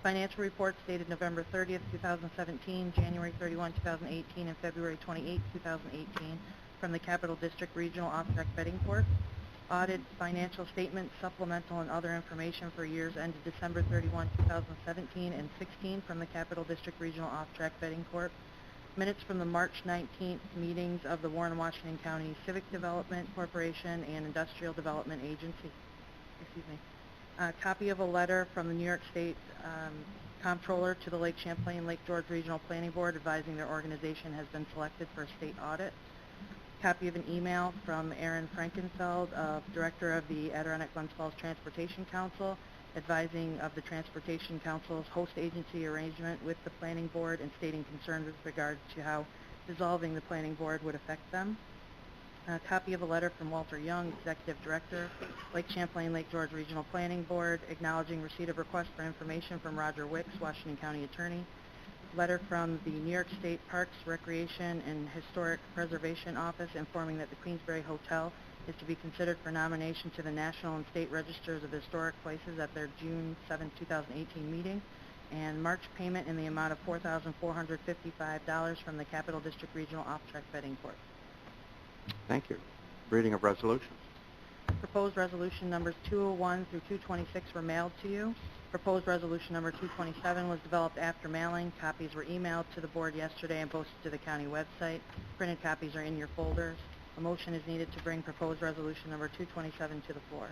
C: Financial reports dated November 30th, 2017, January 31, 2018, and February 28, 2018 from the Capital District Regional Off-Track Betting Corp. Audit financial statements, supplemental, and other information for years ended December 31, 2017 and 16 from the Capital District Regional Off-Track Betting Corp. Minutes from the March 19th meetings of the Warren and Washington County Civic Development Corporation and Industrial Development Agency. A copy of a letter from the New York State Comptroller to the Lake Champlain Lake George Regional Planning Board advising their organization has been selected for a state audit. Copy of an email from Aaron Frankenfeld, Director of the Adirondack Glens Falls Transportation Council, advising of the Transportation Council's host agency arrangement with the Planning Board and stating concerns with regard to how dissolving the Planning Board would affect them. A copy of a letter from Walter Young, Executive Director, Lake Champlain Lake George Regional Planning Board, acknowledging receipt of request for information from Roger Wicks, Washington County Attorney. Letter from the New York State Parks, Recreation, and Historic Preservation Office informing that the Queensberry Hotel is to be considered for nomination to the National and State Registers of Historic Places at their June 7, 2018 meeting. And March payment in the amount of $4,455 from the Capital District Regional Off-Track Betting Corp.
A: Thank you. Reading of resolutions.
C: Proposed resolution numbers 201 through 226 were mailed to you. Proposed resolution number 227 was developed after mailing. Copies were emailed to the board yesterday and posted to the county website. Printed copies are in your folders. A motion is needed to bring proposed resolution number 227 to the floor.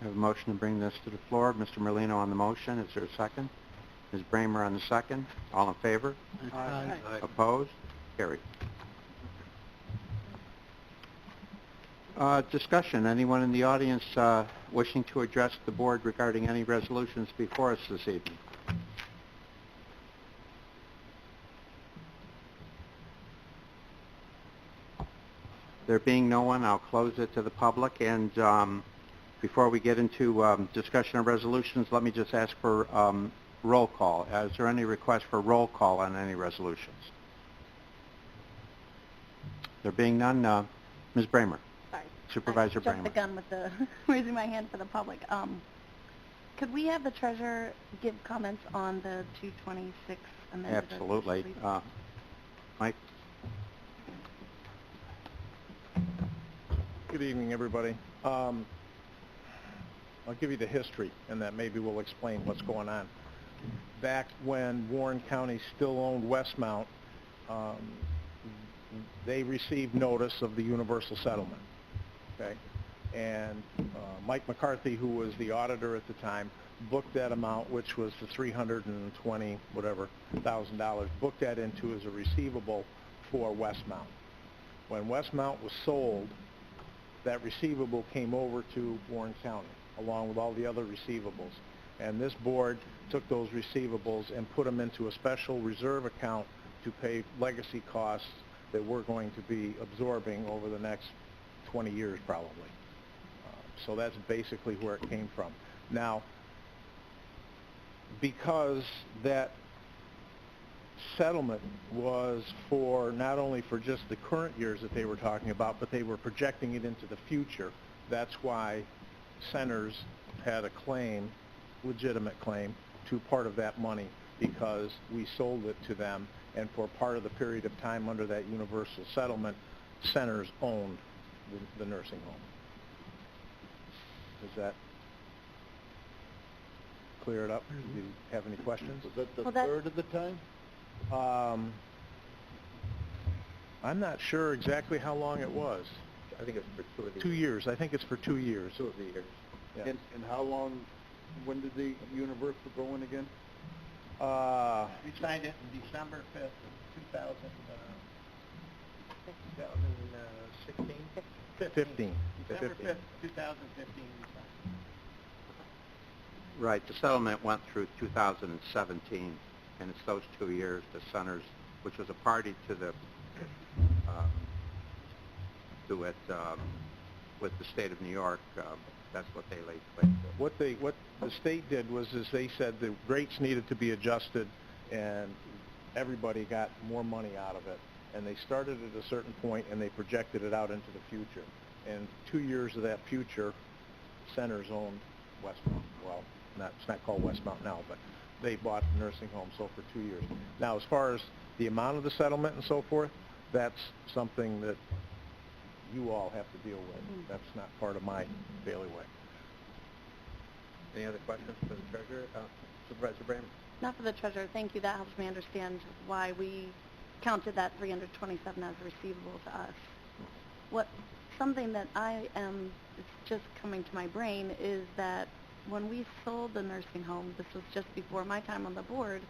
A: I have a motion to bring this to the floor. Mr. Merlino on the motion. Is there a second? Ms. Bramer on the second. All in favor?
F: Aye.
A: Opposed? Carried. Discussion. Anyone in the audience wishing to address the board regarding any resolutions before us this evening? There being no one, I'll close it to the public. And before we get into discussion of resolutions, let me just ask for roll call. Is there any request for roll call on any resolutions? There being none, Ms. Bramer.
L: Sorry.
A: Supervisor
L: I jumped the
A: Bramer.
L: gun with the raising my hand for the public. Could we have the treasurer give comments on the 226 amended?
A: Absolutely. Mike?
N: Good evening, everybody. I'll give you the history, and that maybe will explain what's going on. Back when Warren County still owned Westmount, they received notice of the universal settlement, okay? And Mike McCarthy, who was the auditor at the time, booked that amount, which was the $320,000, booked that into as a receivable for Westmount. When Westmount was sold, that receivable came over to Warren County, along with all the other receivables. And this board took those receivables and put them into a special reserve account to pay legacy costs that we're going to be absorbing over the next 20 years probably. So that's basically where it came from. Now, because that settlement was for not only for just the current years that they were talking about, but they were projecting it into the future, that's why Centers had a claim, legitimate claim, to part of that money, because we sold it to them, and for part of the period of time under that universal settlement, Centers owned the nursing home. Does that clear it up? Do you have any questions?
H: Was that the third of the time?
N: I'm not sure exactly how long it was.
A: I think it's for 2 of the
N: 2 years. I think it's for 2 years.
A: 2 of the years.
N: Yeah.
H: And how long, when did the universal go in again?
J: We signed it in December 5th, 2016?
N: 15.
J: December
N: 15.
J: 5th, 2015.
A: Right. The settlement went through 2017, and it's those 2 years, the Centers, which was a party to the with the state of New York. That's what they laid claim to.
N: What the state did was they said the rates needed to be adjusted, and everybody got more money out of it. And they started at a certain point, and they projected it out into the future. And 2 years of that future, Centers owned Westmount. Well, it's not called Westmount now, but they bought the nursing home, so for 2 years. Now, as far as the amount of the settlement and so forth, that's something that you all have to deal with. That's not part of my bailiwick.
A: Any other questions for the treasurer? Supervisor Bramer?
L: Not for the treasurer, thank you. That helps me understand why we counted that 327 as a receivable to us. Something that it's just coming to my brain, is that when we sold the nursing home, this was just before my time on the board,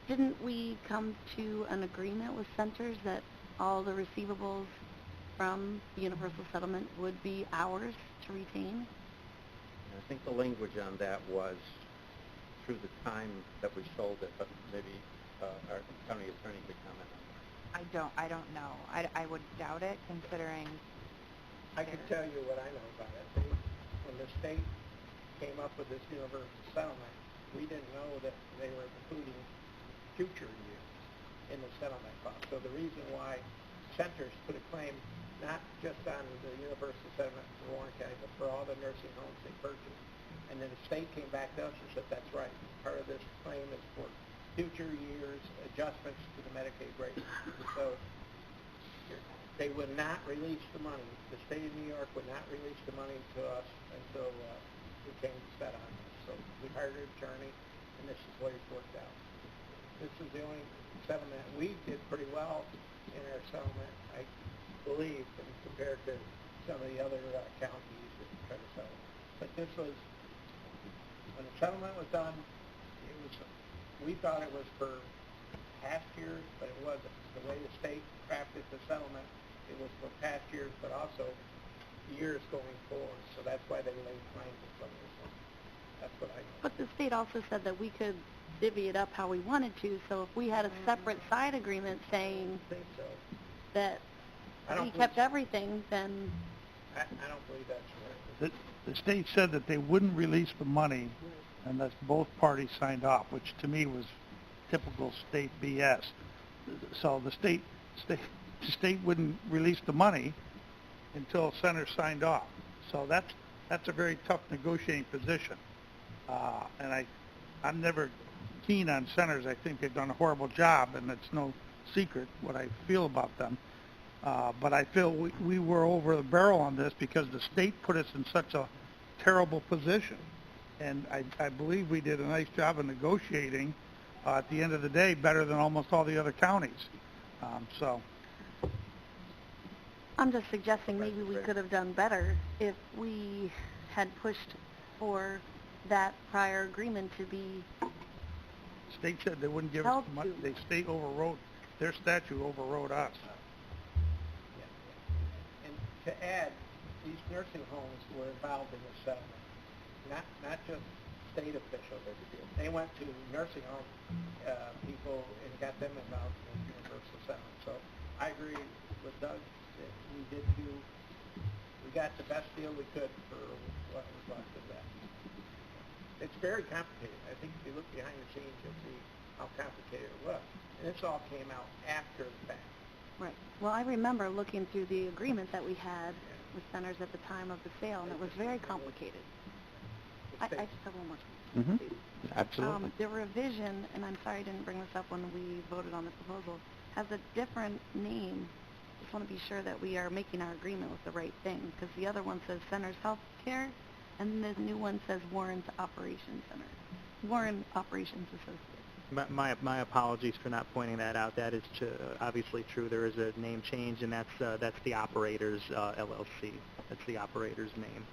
L: didn't we come to an agreement with Centers that all the receivables from the universal settlement would be ours to retain?
A: I think the language on that was through the time that we sold it, but maybe our county attorney could comment on that.
C: I don't know. I would doubt it, considering...
J: I can tell you what I know about it. When the state came up with this universal settlement, we didn't know that they were including future years in the settlement cost. So the reason why Centers put a claim not just on the universal settlement for Warren County, but for all the nursing homes they purchased. And then the state came back to us and said, that's right. Part of this claim is for future years' adjustments to the Medicaid rates. So they would not release the money. The state of New York would not release the money to us until we came to set on this. So we hired an attorney, and this is what it's worked out. This is the only settlement. We did pretty well in our settlement, I believe, compared to some of the other counties that try to settle. But this was, when the settlement was done, it was we thought it was for past years, but it wasn't. The way the state crafted the settlement, it was for past years, but also years going forward. So that's why they laid claim to some of this one. That's what I know.
L: But the state also said that we could divvy it up how we wanted to, so if we had a separate side agreement saying
J: I think so.
L: that
J: I don't
L: he
J: believe
L: kept
J: so.
L: everything, then
J: I don't believe that's right.
I: The state said that they wouldn't release the money unless both parties signed off, which to me was typical state BS. So the state wouldn't release the money until Centers signed off. So that's a very tough negotiating position. And I'm never keen on Centers. I think they've done a horrible job, and it's no secret what I feel about them. But I feel we were over the barrel on this because the state put us in such a terrible position. And I believe we did a nice job of negotiating, at the end of the day, better than almost all the other counties. So
L: I'm just suggesting maybe we could have done better if we had pushed for that prior agreement to be
I: state said they wouldn't give us
L: held
I: the money.
L: to.
I: The state overrode, their statute overrode us.
J: And to add, these nursing homes were involved in the settlement, not just state officials. They went to nursing home people and got them involved in the universal settlement. So I agree with Doug that we got the best deal we could for what was left of that. It's very complicated. I think if you look behind the scenes, you'll see how complicated it was. And this all came out after the fact.
L: Right. Well, I remember looking through the agreement that we had with Centers at the time of the sale, and it was very complicated. I just have one more question.
A: Mm-hmm. Absolutely.
L: The revision, and I'm sorry I didn't bring this up when we voted on the proposal, has a different name. Just want to be sure that we are making our agreement with the right thing, because the other one says Centers Health Care, and the new one says Warren Operations Center. Warren Operations Associates.
M: My apologies for not pointing that out. That is obviously true. There is a name change, and that's the Operators LLC. That's the operator's name.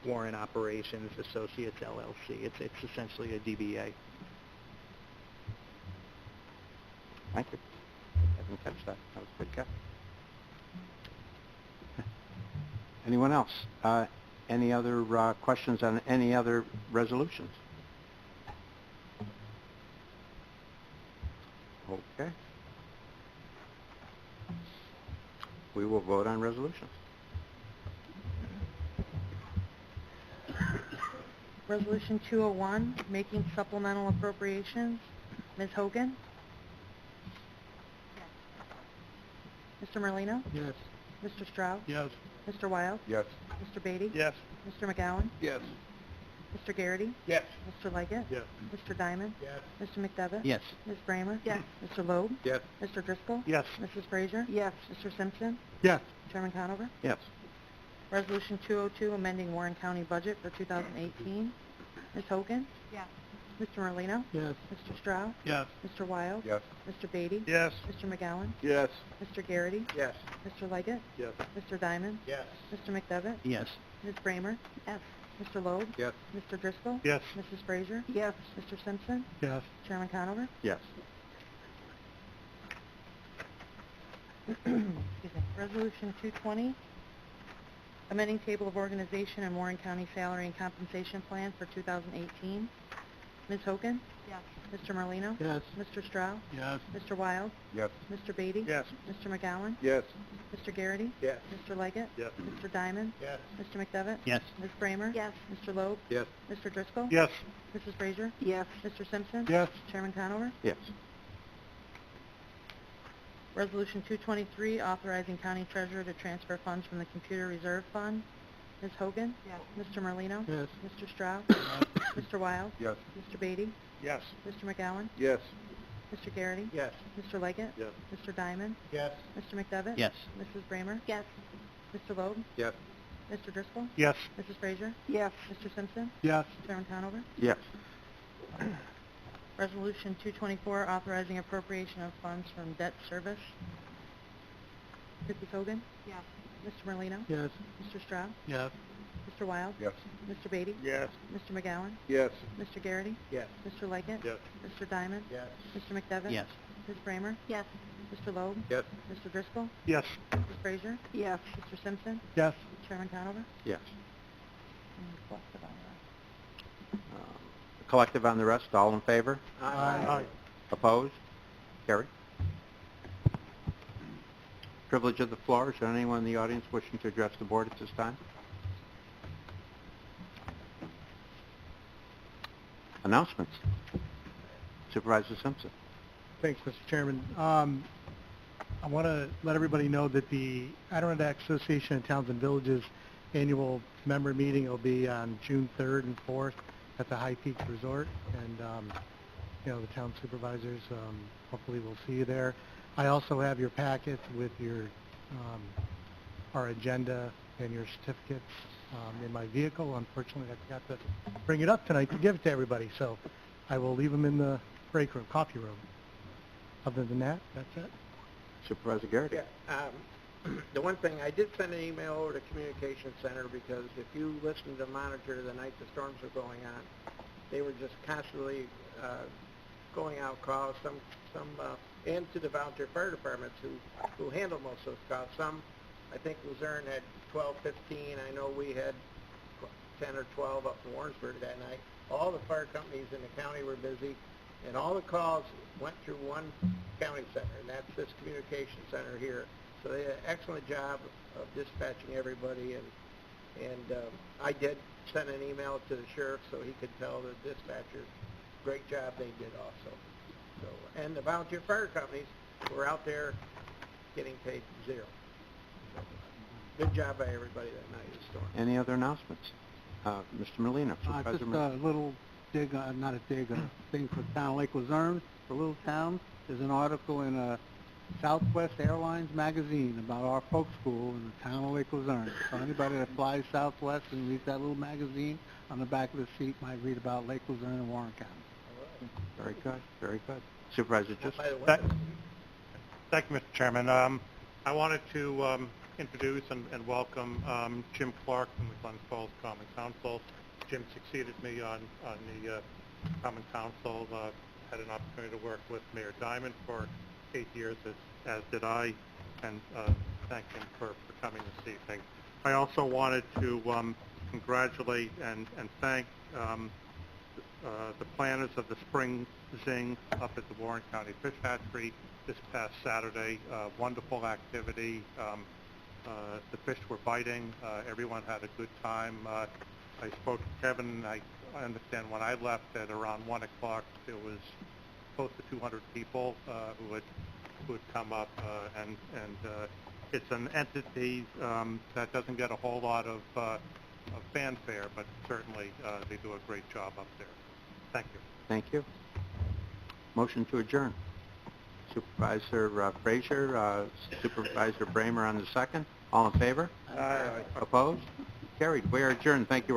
M: Warren Operations Associates LLC. It's essentially a DBA.
A: Thank you. I didn't catch that. That was a good catch. Anyone else? Any other questions on any other resolutions? Okay. We will vote on resolutions.
C: Resolution 201, making supplemental appropriations. Ms. Hogan? Mr. Merlino?
G: Yes.
C: Mr. Strauss?
I: Yes.
C: Mr. Wild?
K: Yes.
C: Mr. Beatty?
I: Yes.
C: Mr. McGowan?
K: Yes.
C: Mr. Garrity?
J: Yes.
C: Mr. Leggett?
K: Yes.
C: Mr. Diamond?
J: Yes.
C: Mr. McDevitt?
A: Yes.
C: Ms. Bramer?
L: Yes.
C: Mr. Loeb?
K: Yes.
C: Mr. Driscoll?
I: Yes.
C: Mrs. Frazier?
B: Yes.
C: Mr. Simpson?
G: Yes.
C: Chairman Conover?
A: Yes.
C: Resolution 202, amending Warren County budget for 2018. Ms. Hogan?
L: Yes.
C: Mr. Merlino?
G: Yes.
C: Mr. Strauss?
I: Yes.
C: Mr. Wild?
K: Yes.
C: Mr. Beatty?
I: Yes.
C: Mr. McGowan?
K: Yes.
C: Mr. Garrity?
J: Yes.
C: Mr. Leggett?
K: Yes.
C: Mr. Diamond?
J: Yes.
C: Mr. McDevitt?
A: Yes.
C: Ms. Bramer?
L: Yes.
C: Mr. Loeb?
K: Yes.
C: Mr. Driscoll?
I: Yes.
C: Mrs. Frazier?
B: Yes.
C: Mr. Simpson?
I: Yes.
C: Chairman Conover?
A: Yes.
C: Excuse me. Resolution 220, amending table of organization and Warren County salary and compensation plan for 2018. Ms. Hogan?
L: Yes.
C: Mr. Merlino?
G: Yes.
C: Mr. Strauss?
I: Yes.
C: Mr. Wild?
K: Yes.
C: Mr. Beatty?
I: Yes.
C: Mr. McGowan?
K: Yes.
C: Mr. Garrity?
J: Yes.
C: Mr. Leggett?
K: Yes.
C: Mr. Diamond?
J: Yes.
C: Mr. McDevitt?
A: Yes.
C: Ms. Bramer?
L: Yes.
C: Mr. Loeb?
K: Yes.
C: Mr. Driscoll?
I: Yes.
C: Mrs. Frazier?
B: Yes.
C: Mr. Simpson?
I: Yes.
C: Chairman Conover?
A: Yes.
C: Resolution 223, authorizing county treasurer to transfer funds from the computer reserve fund. Ms. Hogan?
L: Yes.
C: Mr. Merlino?
G: Yes.
C: Mr. Strauss? Mr. Wild?
K: Yes.
C: Mr. Beatty?
I: Yes.
C: Mr. McGowan?
K: Yes.
C: Mr. Garrity?
J: Yes.
C: Mr. Leggett?
K: Yes.
C: Mr. Diamond?
J: Yes.
C: Mr. McDevitt?
A: Yes.
C: Mrs. Bramer?
L: Yes.
C: Mr. Loeb?
K: Yes.
C: Mr. Driscoll?
I: Yes.
C: Mrs. Frazier?
B: Yes.
C: Mr. Simpson?
I: Yes.
C: Chairman Conover?
A: Yes.
C: Resolution 224, authorizing appropriation of funds from debt service. Mrs. Hogan?
L: Yes.
C: Mr. Merlino?
G: Yes.
C: Mr. Strauss?
I: Yes.
C: Mr. Wild?
H: Yes.
C: Mr. Beatty?
H: Yes.
C: Mr. McGowan?
H: Yes.
C: Mr. Garrity?
H: Yes.
C: Mr. Leggett?
H: Yes.
C: Mr. Diamond?
H: Yes.
C: Mr. McDevitt?
A: Yes.
C: Ms. Bramer?
L: Yes.
C: Mr. Loeb?
H: Yes.
C: Mr. Driscoll?
I: Yes.
C: Ms. Frazier?
B: Yes.
C: Mr. Simpson?
I: Yes.
C: Chairman Conover?
A: Yes.
C: And collective on the rest.
A: Collective on the rest, all in favor?
I: Aye.
A: Opposed? Carried. Privilege of the floor. Is there anyone in the audience wishing to address the board at this time? Announcements. Supervisor Simpson.
O: Thanks, Mr. Chairman. I want to let everybody know that the Adirondack Association of Towns and Villages annual member meeting will be on June 3rd and 4th at the High Peaks Resort, and the town supervisors, hopefully we'll see you there. I also have your packet with your our agenda and your certificates in my vehicle. Unfortunately, I forgot to bring it up tonight to give it to everybody, so I will leave them in the break room, coffee room. Other than that, that's it.
A: Supervisor Garrity.
J: Yeah, the one thing, I did send an email over to Communications Center because if you listen to Monitor the night the storms were going on, they were just constantly going out calls, and to the volunteer fire departments who handle most of those calls. Some, I think Luzerne had 12, 15. I know we had 10 or 12 up in Warrensburg that night. All the fire companies in the county were busy, and all the calls went through one county center, and that's this communication center here. So they did an excellent job of dispatching everybody, and I did send an email to the sheriff so he could tell the dispatchers great job they did also. So, and the volunteer fire companies were out there getting paid zero. So, good job by everybody that night of the storm.
A: Any other announcements? Mr. Molina, Supervisor
G: Just
A: Molina.
G: a little dig, not a dig, a thing for the town of Lake Luzerne, for little town. There's an article in Southwest Airlines magazine about our folk school in the town of Lake Luzerne. So anybody that flies Southwest and reads that little magazine on the back of the seat might read about Lake Luzerne and Warren County.
A: Very good, very good. Supervisor Just.
J: By the way,
I: Thank you, Mr. Chairman. I wanted to introduce and welcome Jim Clark from the Glens Falls Common Council. Jim succeeded me on the Common Council. Had an opportunity to work with Mayor Diamond for 8 years, as did I, and thank him for coming this evening. I also wanted to congratulate and thank the planners of the Spring Zing up at the Warren County Fish Hatchery this past Saturday. Wonderful activity. The fish were biting. Everyone had a good time. I spoke to Kevin. I understand when I left at around 1 o'clock, there was close to 200 people who had come up, and it's an entity that doesn't get a whole lot of fanfare, but certainly they do a great job up there. Thank you.
A: Thank you. Motion to adjourn. Supervisor Frazier, Supervisor Bramer on the second. All in favor?
H: Aye.
A: Opposed? Carried. We are adjourned. Thank you.